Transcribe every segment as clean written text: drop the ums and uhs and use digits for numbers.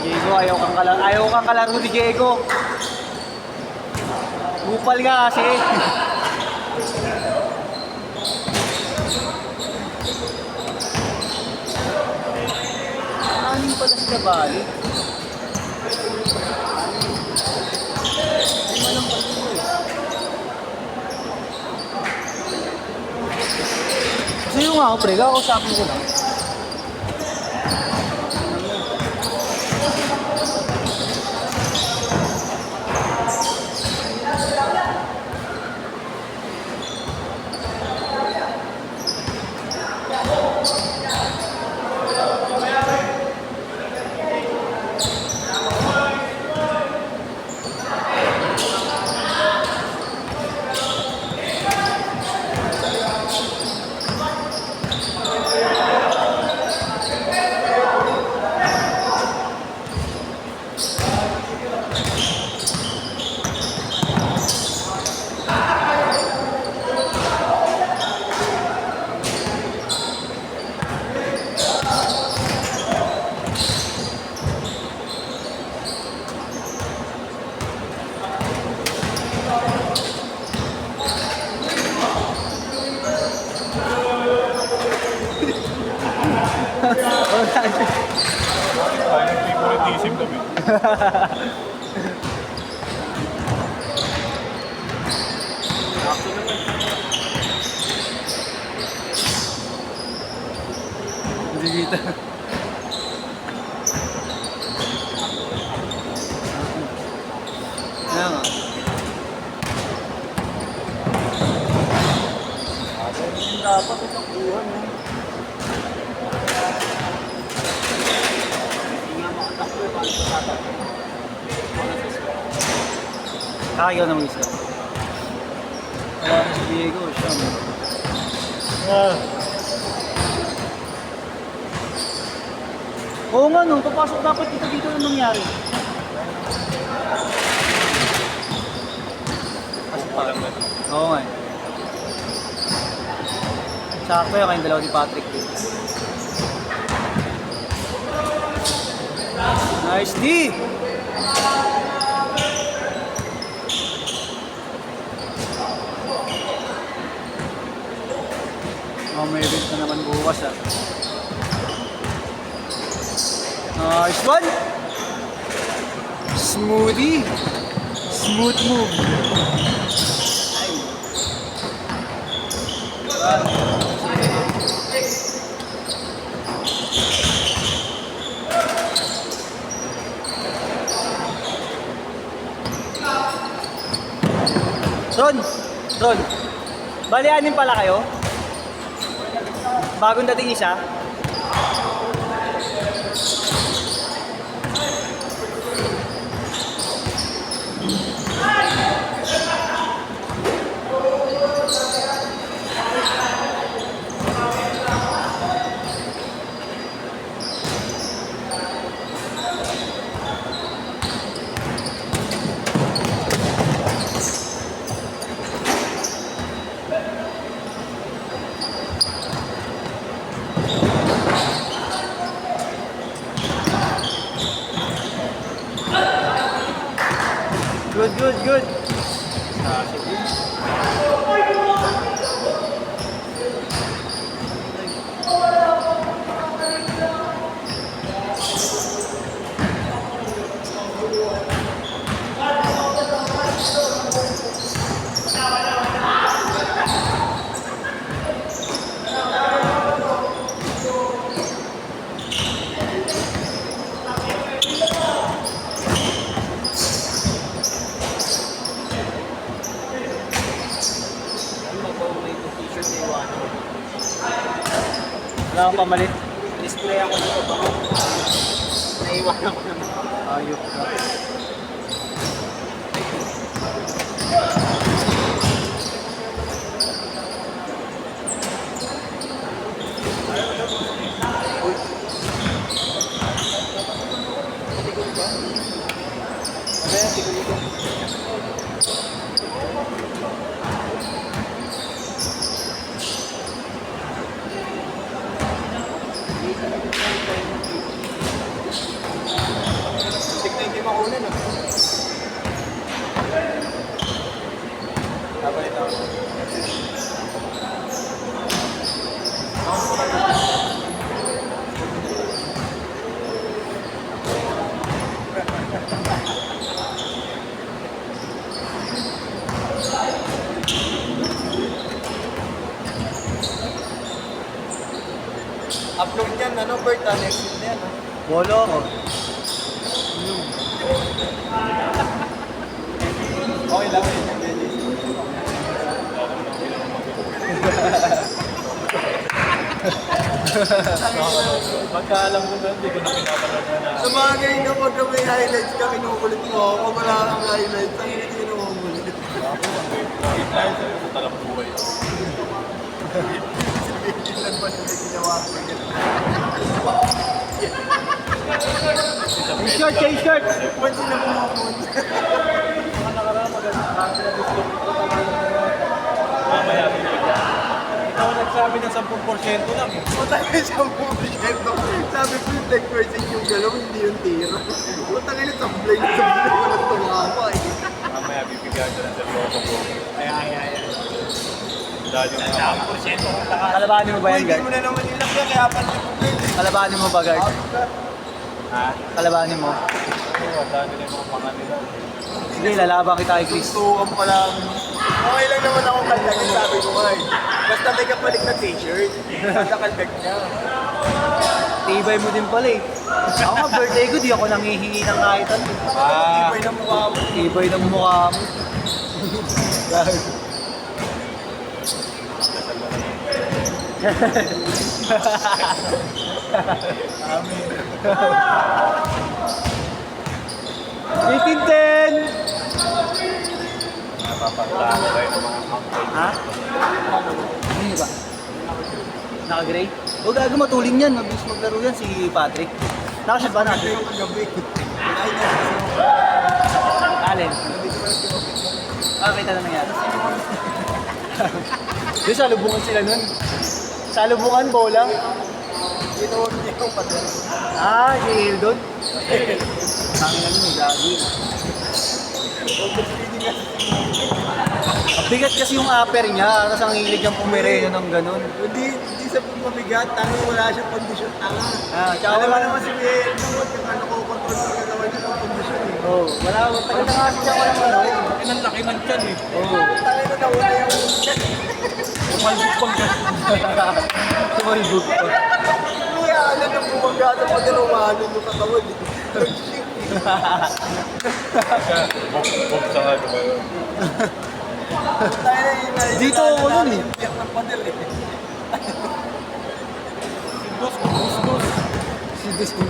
Diego, ayaw kang kalaro ni Diego. Gupal nga kasi. Aning pala si Cabali. Hindi man lang pala ito eh. Sa'yo nga ako, pre. Kakausapin ko lang. Parang favoritism kami. Hindi kita. Kaya nga. Dapat itakuhan mo. Kaya na mag-isa. Wala na si Diego, siya mo. Oo nga no, papasok dapat dito na nangyari. Pasok pa. Oo nga. Sakto yung kayong dalawa ni Patrick. Nice D! Oh, may event na naman bukas ah. Nice one! Smoothie! Smooth move! Ron! Bali, anin pala kayo? Bagong dating isa? Good. Wala kang pamalit. Display ako dito. Naiwanan ko naman. Ayok ka. Upload yan, ano, Bert, next week na yan, ah. Bolo ako. Okay lang, okay. Pagka alam ko na, hindi ko na pinapanood na. Sa mga ngayon na pagka may highlights ka, kinukulit mo ako. Kung wala kang highlights, ang hindi kinukulit. Dahil sa ito talang buhay. Ilan ba nila ginawa ko yan? Short, kay short! Ba't sila pumapun? Mga nakaraan, maganda na gusto ko. Mamaya, ikaw nagsabi ng 10% lang eh. Utang na 10%. Sabi ko yung 10% yung galaw, hindi yung tiro. Utang na sablay na sablay. Walang tumama eh. Mamaya, bibigyan ka ng seryoso ko. Ay. Dahil yung mga Kalabanin mo ba yan, Hindi guard? mo na naman nilagyan, kaya pala Kalabanin mo ba, guard? Ha? Kalabanin mo. Oo, dahil nila yung mga mga nila. Sige, lalaban kita kay Chris. Tutukan pa lang. Okay lang naman ako kalagay, sabi ko nga eh. Basta may kapalit na t-shirt. Basta kalbag niya. Tibay mo din pala eh. Ako nga, birthday ko, di ako nangihingi ng kahit ano. Tibay na mukha mo. Tibay ng mukha mo. Amin. 18-10! Napapagtaan ko kayo ng mga uncle. Ha? Ano ba? Naka-gray? O gago, matulin yan. Mabilis maglaro yan si Patrick. Nakashot ba natin? Yung kagabi. Ay na. Allen. Kita na nangyari. Di, salubungan sila nun. Salubungan, bola. Ginoon niya yung pader. Ah, si Hildon. Tangin na nun, gagi. Ang bigat kasi yung upper niya, tapos ang hilig niyang pumireno ng ganun. Hindi sa pagmabigat, tango wala siyang kondisyon. Tanga. Ah, tsaka Alam mo wala naman si Miguel, kung ano ko control sa gagawa niya ng kondisyon eh. Oh, wala, tagal na nga siya walang ano. Ay, ang laki ng tiyan eh. Oh. Tangin na nawala yung... Umalbog pang ganun. Sumalbog pa. Kaya ano nang bumaga sa pagkalumahan yung katawan eh. Bok sa ano ba yun? Dito ako nun eh. Tiyak ng pader eh. Gus. Si Dustin.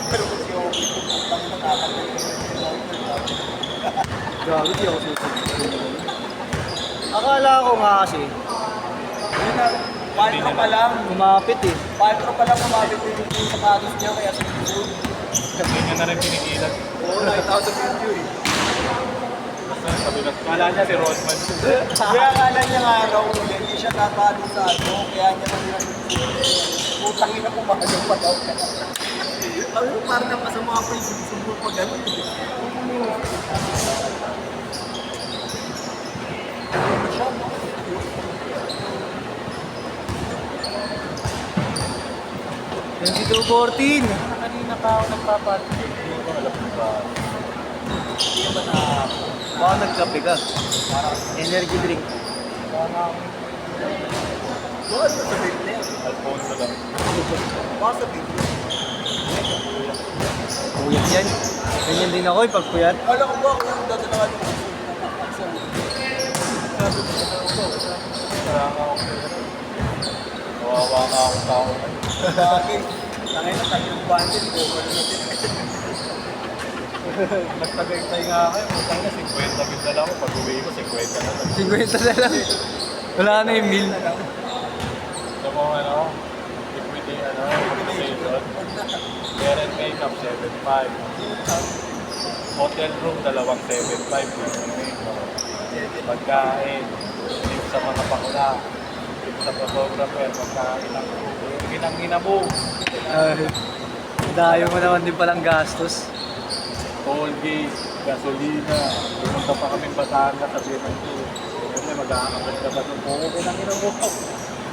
Pero kung si Obi, tangin na kakagay ko Grabe, di ako susunod. Akala ko nga kasi, yun na, paltro pa lang. kumapit eh. Paltro pa lang kumabit yung sapatos niya kaya susunod. Hindi niya na rin pinigilan. Oo, nakita ko sa video eh. Basta sabi na, kala niya si Rodman. Kaya akala niya nga raw, hindi siya tatalo sa ano, kaya niya man putang ina pumahalong pa daw. Sabi ko, parang napasama pa yung sumbol pa gano'n. Siya, no? 22-14. Kanina pa ako nagpapatik. Hindi ko alam kung ba. Hindi ka ba na... Baka nagkape ka. Energy drink. Doon sa big na yan. Alfonso lang. Baka sa big na. Puyat yan. Ganyan din ako eh, pag puyat. Kala ko ba kung yung dati na nga yung Kaya nga ako. Kawawa nga akong tao. bagay. Tangay na tatlong bundle ko. Nagtagay-tay nga kayo. Utang na 50 mil na lang ako. Pag uwi ko, 50 na lang. 50 na lang. Wala na yung meal. Sa mga ano, equity, compensation. Hair and makeup, 7.5. Hotel room, 2.75. Pagkain, tip sa mga bakla, tip sa photographer, pagkain ng ginang-ina mo. Dayo mo naman din palang gastos. Toll gate, gasolina, pumunta pa kami Batangas sa BMT. Kasi mag-aangkat ka ba nung buko, ginang-ina mo.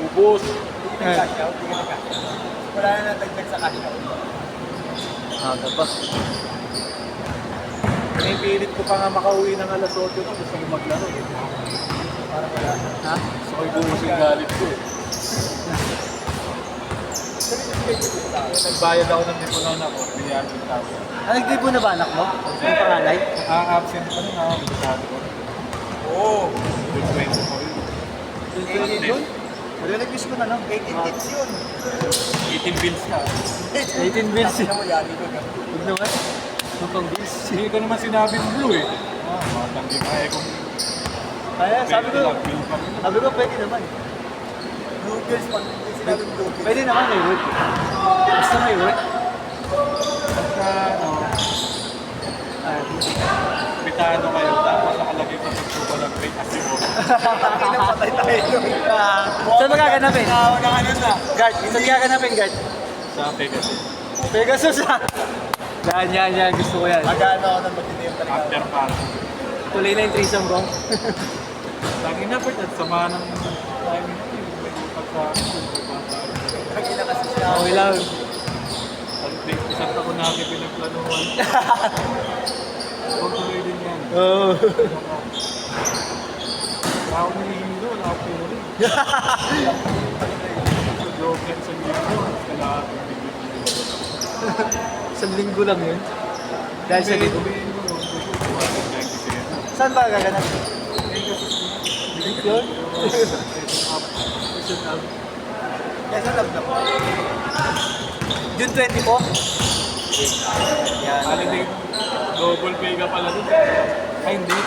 Ubus. Hindi ka cash out, hindi ka na-cash out. Wala na natagdag sa cash out. Aga pa. Pinipilit ko pa nga makauwi ng alas 8 nung gusto ko maglaro. Parang wala. Ha? Gusto ko ibuhos yung galit ko eh. Nagbayad ako ng lipunan ako, biniyan yung tao. Ah, nagtipo na ba anak mo? Yung panganay? Absent pa rin ako, bisado ko. Oo. Good friend ko yun. Yun? Nare-release ko na lang. 18 tips yun. 18 bills na. 18 bills. Tapos na mo yan, ito. Huwag naman. Huwag pang bills. Hindi ko naman sinabing blue eh. Matanggi pa eh kung Kaya sabi ko, bill pa. pwede naman. Blue girls, pag sinabi mo blue girls. Pwede naman may work. Basta may work. Pagka ano, bitado kayo, tapos nakalagay sa pagsuko ng break as you walk. Patay tayo doon. Saan ba gaganapin? Tao na ano na. Guard. Saan gaganapin, guard? Sa Pegasus. Pegasus ah. Yan. Gusto ko yan. Magano ako ng matindi yung talaga. After party. Tuloy na yung threesome ko. Lagi na Bert, at sama ng timing ko yung may utang sa akin. Lagi na kasi siya. Okay lang. Isang taon natin pinagplanuhan. Huwag tuloy din yan. Oo. Ako nilihindo, nakapuro rin. So, joke yan sa linggo. Kailangan ng bigyan ng Isang linggo lang yun. Dahil sa linggo. Pegasus. Saan ba gaganap? Yun? Kesa love na po. June 20 po? Yan. Holiday, double pay ka pala dun. Ay, hindi.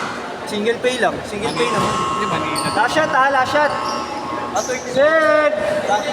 Single pay lang. Single pay naman. Hindi, manina. Last shot ha, last shot. Atoy, Set! dati